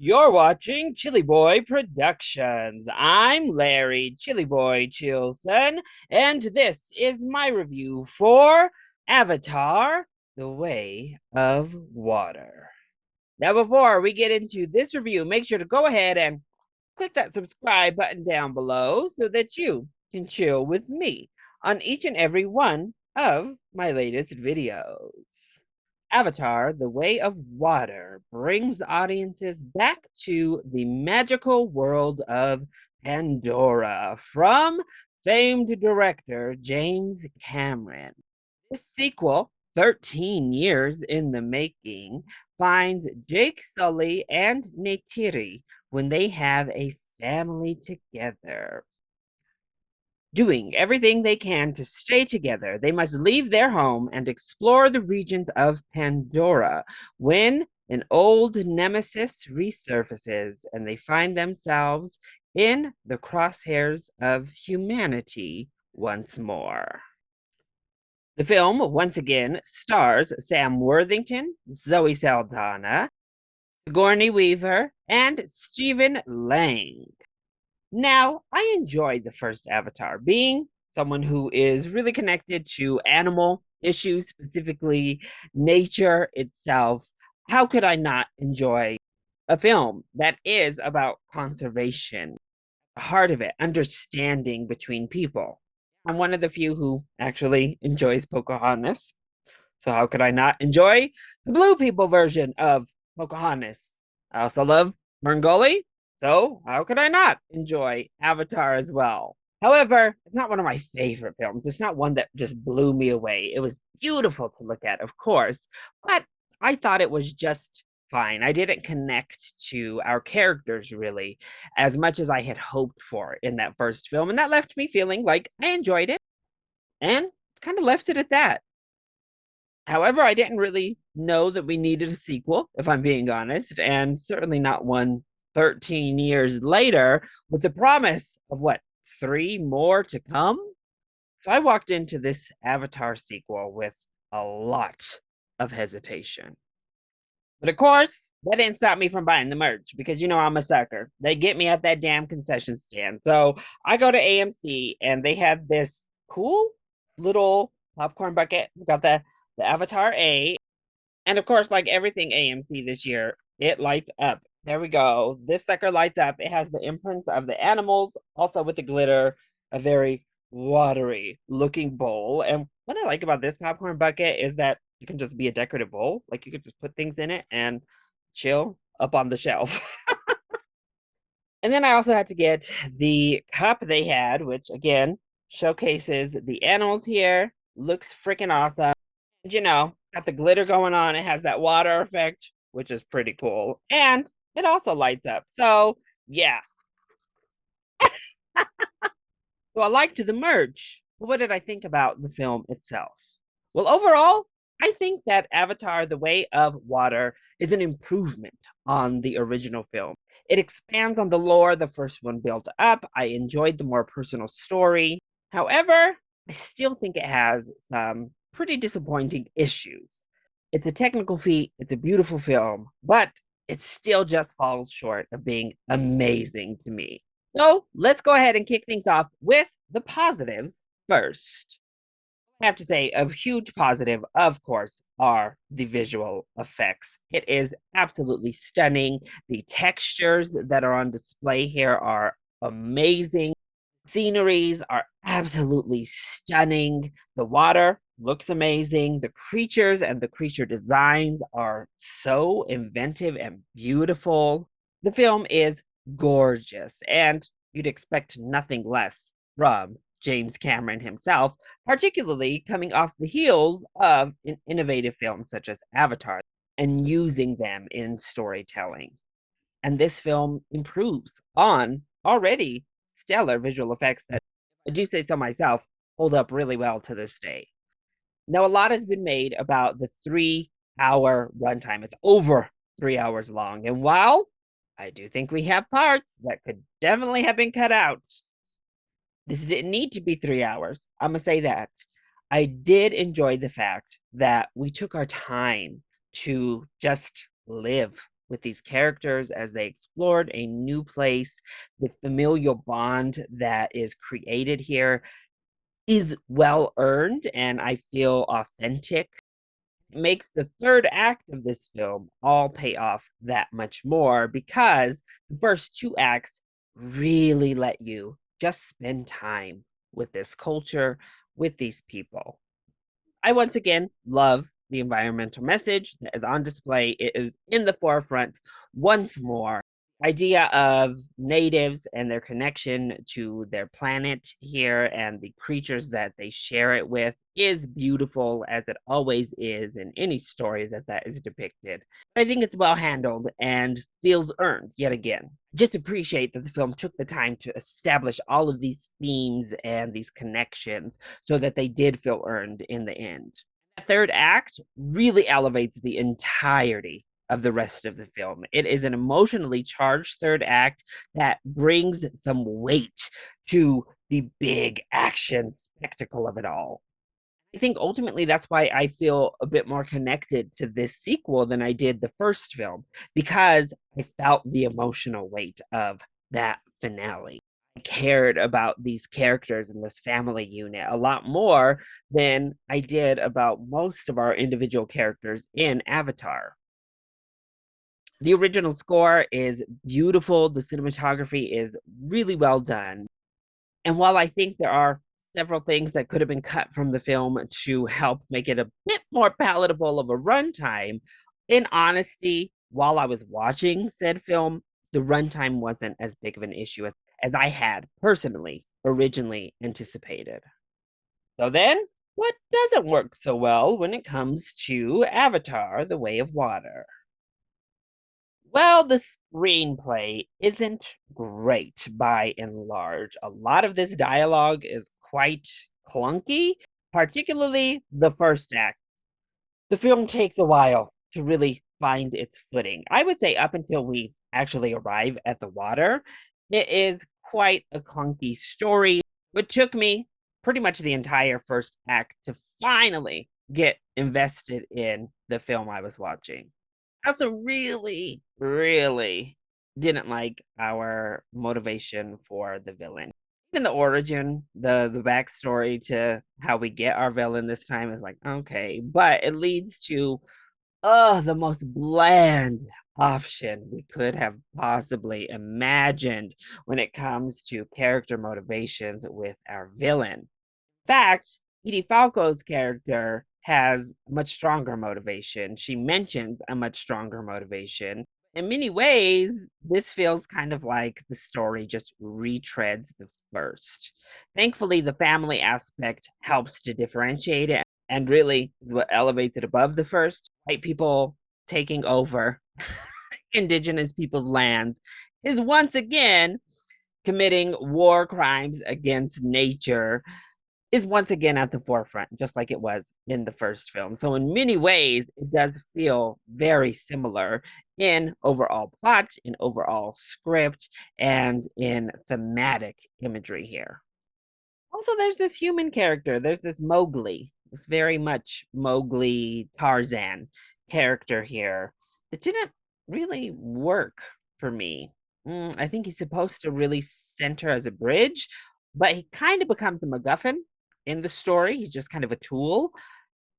You're watching ChillyBoy Productions. I'm Larry ChillyBoy Chilson, and this is my review for Avatar: The Way of Water. Now, before we get into this review, make sure to go ahead and click that subscribe button down below so that you can chill with me on each and every one of my latest videos. Avatar: The Way of Water brings audiences back to the magical world of Pandora from famed director James Cameron. This sequel, 13 years in the making, finds Jake Sully and Neytiri when they have a family together, doing everything they can to stay together. They must leave their home and explore the regions of Pandora when an old nemesis resurfaces and they find themselves in the crosshairs of humanity once more. The film, once again, stars Sam Worthington, Zoe Saldana, Sigourney Weaver, and Stephen Lang. Now, I enjoyed the first Avatar, being someone who is really connected to animal issues, specifically nature itself. How could I not enjoy a film that is about conservation, the heart of it, understanding between people? I'm one of the few who actually enjoys Pocahontas. So how could I not enjoy the blue people version of Pocahontas? I also love Murngully, so how could I not enjoy Avatar as well? However, it's not one of my favorite films. It's not one that just blew me away. It was beautiful to look at, of course, but I thought it was just fine. I didn't connect to our characters really as much as I had hoped for in that first film, and that left me feeling like I enjoyed it and kind of left it at that. However, I didn't really know that we needed a sequel, if I'm being honest, and certainly not one 13 years later with the promise of what, three more to come? So I walked into this Avatar sequel with a lot of hesitation. But of course, that didn't stop me from buying the merch because you know I'm a sucker. They get me at that damn concession stand. So I go to AMC and they had this cool little popcorn bucket. It's got the Avatar A. And of course, like everything AMC this year, it lights up. There we go. This sucker lights up. It has the imprints of the animals, also with the glitter, a very watery looking bowl. And what I like about this popcorn bucket is that you can just be a decorative bowl. Like you could just put things in it and chill up on the shelf. And then I also had to get the cup they had, which again showcases the animals here. Looks freaking awesome. And, you know, got the glitter going on. It has that water effect, which is pretty cool. And it also lights up. So, yeah. So I liked the merch. But what did I think about the film itself? Well, overall, I think that Avatar: The Way of Water is an improvement on the original film. It expands on the lore the first one built up. I enjoyed the more personal story. However, I still think it has some pretty disappointing issues. It's a technical feat, it's a beautiful film, but it still just falls short of being amazing to me. So let's go ahead and kick things off with the positives first. I have to say, a huge positive, of course, are the visual effects. It is absolutely stunning. The textures that are on display here are amazing. Sceneries are absolutely stunning. The water looks amazing. The creatures and the creature designs are so inventive and beautiful. The film is gorgeous, and you'd expect nothing less from James Cameron himself, particularly coming off the heels of an innovative film such as Avatar and using them in storytelling. And this film improves on already stellar visual effects that, I do say so myself, hold up really well to this day. Now, a lot has been made about the 3 hour runtime. It's over 3 hours long. And while I do think we have parts that could definitely have been cut out, this didn't need to be 3 hours. I'm going to say that. I did enjoy the fact that we took our time to just live with these characters as they explored a new place. The familial bond that is created here is well earned and I feel authentic. It makes the third act of this film all pay off that much more because the first two acts really let you just spend time with this culture, with these people. I once again love the environmental message that is on display. It is in the forefront once more. Idea of natives and their connection to their planet here and the creatures that they share it with is beautiful as it always is in any story that is depicted. I think it's well handled and feels earned yet again. Just appreciate that the film took the time to establish all of these themes and these connections so that they did feel earned in the end. The third act really elevates the entirety of the rest of the film. It is an emotionally charged third act that brings some weight to the big action spectacle of it all. I think ultimately that's why I feel a bit more connected to this sequel than I did the first film, because I felt the emotional weight of that finale. I cared about these characters in this family unit a lot more than I did about most of our individual characters in Avatar. The original score is beautiful, the cinematography is really well done. And while I think there are several things that could have been cut from the film to help make it a bit more palatable of a runtime, in honesty, while I was watching said film, the runtime wasn't as big of an issue as I had personally originally anticipated. So then, what doesn't work so well when it comes to Avatar: The Way of Water? Well, the screenplay isn't great by and large. A lot of this dialogue is quite clunky, particularly the first act. The film takes a while to really find its footing. I would say up until we actually arrive at the water, it is quite a clunky story. It took me pretty much the entire first act to finally get invested in the film I was watching. I also really didn't like our motivation for the villain. Even the origin, the backstory to how we get our villain this time is like, okay, but it leads to the most bland option we could have possibly imagined when it comes to character motivations with our villain fact, Edie Falco's character has much stronger motivation. She mentions a much stronger motivation. In many ways, this feels kind of like the story just retreads the first. Thankfully, the family aspect helps to differentiate it and really what elevates it above the first. White people taking over indigenous people's lands is once again committing war crimes against nature is once again at the forefront, just like it was in the first film. So, in many ways, it does feel very similar in overall plot, in overall script, and in thematic imagery here. Also, there's this human character. There's this Mowgli, this very much Mowgli Tarzan character here that didn't really work for me. I think he's supposed to really center as a bridge, but he kind of becomes a MacGuffin in the story. He's just kind of a tool.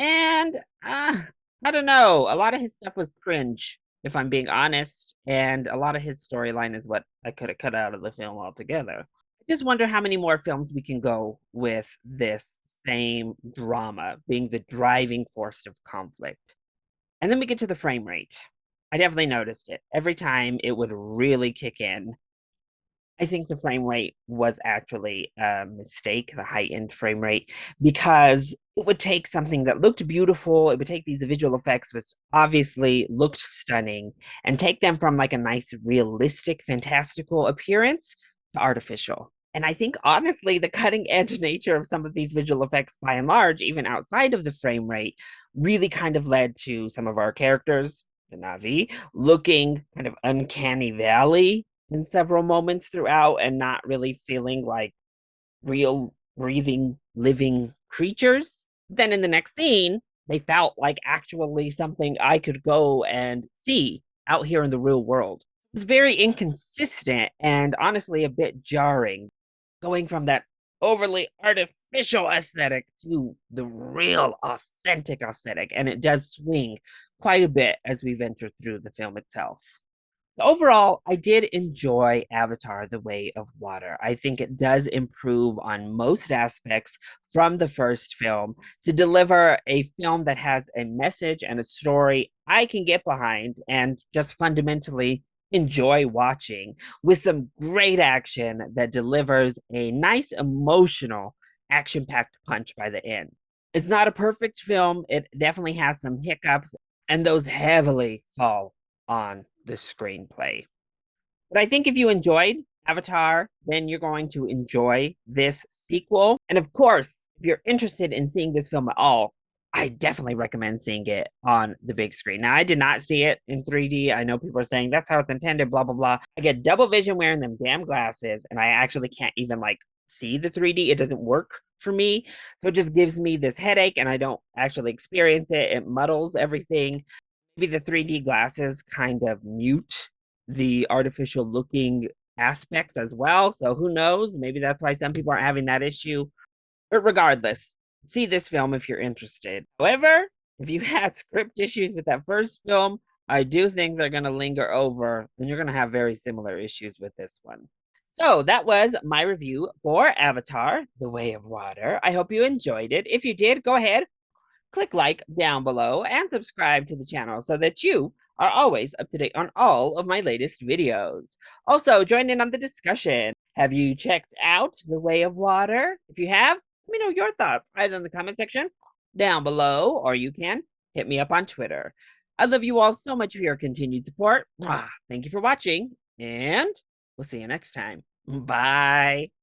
And I don't know. A lot of his stuff was cringe, if I'm being honest. And a lot of his storyline is what I could have cut out of the film altogether. I just wonder how many more films we can go with this same drama being the driving force of conflict. And then we get to the frame rate. I definitely noticed it. Every time it would really kick in, I think the frame rate was actually a mistake, the high-end frame rate, because it would take something that looked beautiful, it would take these visual effects, which obviously looked stunning, and take them from like a nice, realistic, fantastical appearance to artificial. And I think honestly, the cutting edge nature of some of these visual effects, by and large, even outside of the frame rate, really kind of led to some of our characters, the Navi, looking kind of uncanny valley in several moments throughout and not really feeling like real breathing living creatures. Then in the next scene, they felt like actually something I could go and see out here in the real world. It's very inconsistent and honestly a bit jarring, going from that overly artificial aesthetic to the real authentic aesthetic. And it does swing quite a bit as we venture through the film itself. Overall, I did enjoy Avatar: The Way of Water. I think it does improve on most aspects from the first film to deliver a film that has a message and a story I can get behind and just fundamentally enjoy watching, with some great action that delivers a nice emotional action-packed punch by the end. It's not a perfect film. It definitely has some hiccups, and those heavily fall on the screenplay. But I think if you enjoyed Avatar, then you're going to enjoy this sequel. And of course, if you're interested in seeing this film at all, I definitely recommend seeing it on the big screen. Now, I did not see it in 3D. I know people are saying that's how it's intended, blah, blah, blah. I get double vision wearing them damn glasses, and I actually can't even like see the 3D. It doesn't work for me. So it just gives me this headache, and I don't actually experience it. It muddles everything. Maybe the 3D glasses kind of mute the artificial looking aspects as well. So who knows? Maybe that's why some people aren't having that issue. But regardless, see this film if you're interested. However, if you had script issues with that first film, I do think they're going to linger over and you're going to have very similar issues with this one. So that was my review for Avatar: The Way of Water. I hope you enjoyed it. If you did, go ahead, click like down below and subscribe to the channel so that you are always up to date on all of my latest videos. Also, join in on the discussion. Have you checked out The Way of Water? If you have, let me know your thoughts either in the comment section down below, or you can hit me up on Twitter. I love you all so much for your continued support. Thank you for watching, and we'll see you next time. Bye.